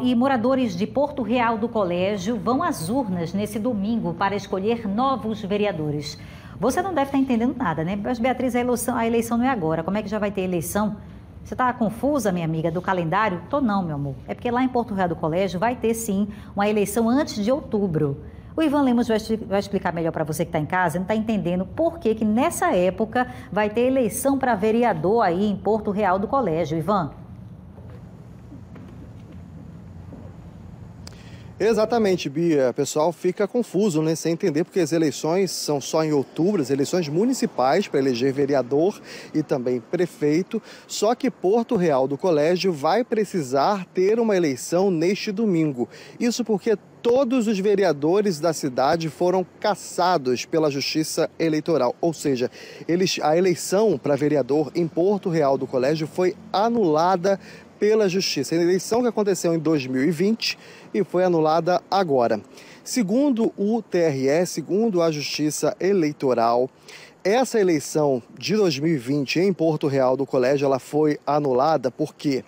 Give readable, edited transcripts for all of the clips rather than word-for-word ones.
E moradores de Porto Real do Colégio vão às urnas nesse domingo para escolher novos vereadores. Você não deve estar entendendo nada, né? Mas, Beatriz, a eleição não é agora. Como é que já vai ter eleição? Você está confusa, minha amiga, do calendário? Tô não, meu amor. É porque lá em Porto Real do Colégio vai ter, sim, uma eleição antes de outubro. O Ivan Lemos vai explicar melhor para você que está em casa, não está entendendo por que nessa época vai ter eleição para vereador aí em Porto Real do Colégio. Ivan? Exatamente, Bia. O pessoal fica confuso, né, sem entender, porque as eleições são só em outubro, as eleições municipais para eleger vereador e também prefeito. Só que Porto Real do Colégio vai precisar ter uma eleição neste domingo. Isso porque todos os vereadores da cidade foram cassados pela Justiça Eleitoral. Ou seja, a eleição para vereador em Porto Real do Colégio foi anulada pela Justiça. A eleição que aconteceu em 2020 e foi anulada agora. Segundo o TRE, segundo a Justiça Eleitoral, essa eleição de 2020 em Porto Real do Colégio, ela foi anulada porque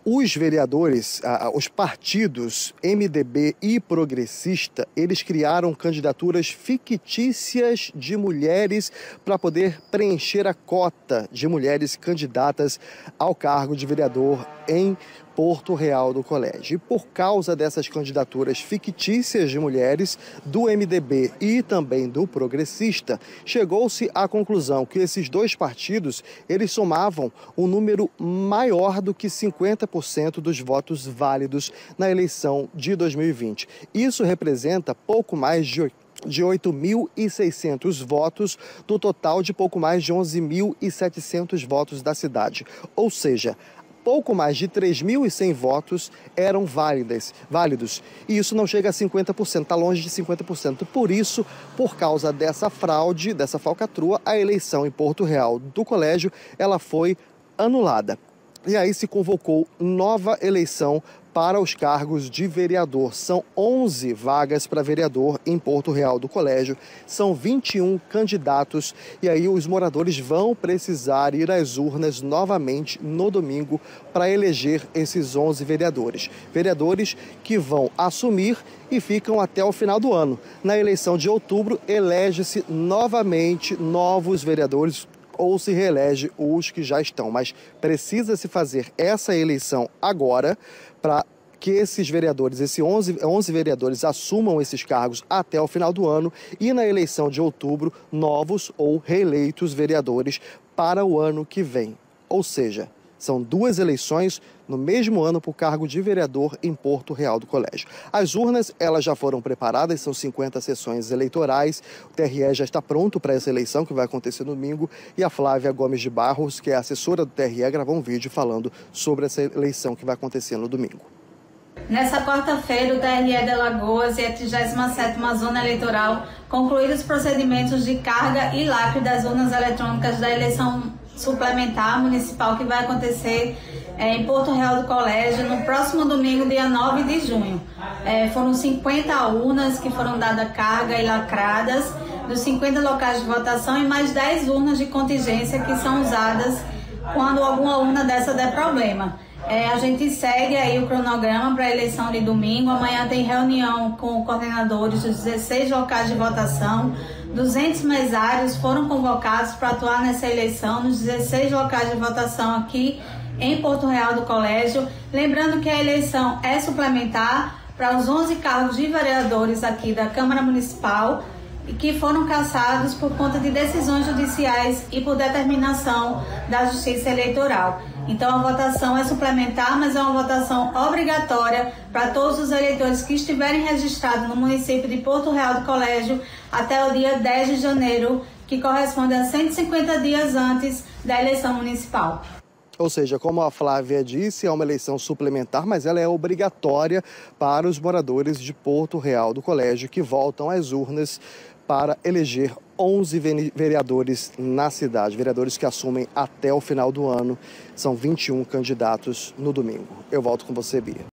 os vereadores, os partidos MDB e Progressista, eles criaram candidaturas fictícias de mulheres para poder preencher a cota de mulheres candidatas ao cargo de vereador em Porto Real do Colégio. E por causa dessas candidaturas fictícias de mulheres do MDB e também do Progressista, chegou-se à conclusão que esses dois partidos, eles somavam um número maior do que 50% dos votos válidos na eleição de 2020. Isso representa pouco mais de 8.600 votos, do total de pouco mais de 11.700 votos da cidade. Ou seja, pouco mais de 3.100 votos eram válidos. E isso não chega a 50%, está longe de 50%. Por isso, por causa dessa fraude, dessa falcatrua, a eleição em Porto Real do Colégio, ela foi anulada. E aí se convocou nova eleição para os cargos de vereador. São 11 vagas para vereador em Porto Real do Colégio. São 21 candidatos e aí os moradores vão precisar ir às urnas novamente no domingo para eleger esses 11 vereadores. Vereadores que vão assumir e ficam até o final do ano. Na eleição de outubro, elege-se novamente novos vereadores ou se reelege os que já estão, mas precisa-se fazer essa eleição agora para que esses vereadores, esses 11 vereadores assumam esses cargos até o final do ano e na eleição de outubro, novos ou reeleitos vereadores para o ano que vem. Ou seja, são duas eleições no mesmo ano para o cargo de vereador em Porto Real do Colégio. As urnas, elas já foram preparadas, são 50 sessões eleitorais. O TRE já está pronto para essa eleição que vai acontecer no domingo. E a Flávia Gomes de Barros, que é assessora do TRE, gravou um vídeo falando sobre essa eleição que vai acontecer no domingo. Nessa quarta-feira, o TRE de Alagoas e a 37ª Zona Eleitoral concluíram os procedimentos de carga e lacre das urnas eletrônicas da eleição suplementar municipal que vai acontecer em Porto Real do Colégio no próximo domingo, dia 9 de junho. Foram 50 urnas que foram dadas carga e lacradas dos 50 locais de votação e mais 10 urnas de contingência que são usadas quando alguma urna dessa der problema. A gente segue aí o cronograma para a eleição de domingo. Amanhã tem reunião com coordenadores dos 16 locais de votação. 200 mesários foram convocados para atuar nessa eleição nos 16 locais de votação aqui em Porto Real do Colégio. Lembrando que a eleição é suplementar para os 11 cargos de vereadores aqui da Câmara Municipal e que foram cassados por conta de decisões judiciais e por determinação da Justiça Eleitoral. Então a votação é suplementar, mas é uma votação obrigatória para todos os eleitores que estiverem registrados no município de Porto Real do Colégio até o dia 10 de janeiro, que corresponde a 150 dias antes da eleição municipal. Ou seja, como a Flávia disse, é uma eleição suplementar, mas ela é obrigatória para os moradores de Porto Real do Colégio que voltam às urnas para eleger 11 vereadores na cidade, vereadores que assumem até o final do ano. São 21 candidatos no domingo. Eu volto com você, Bia.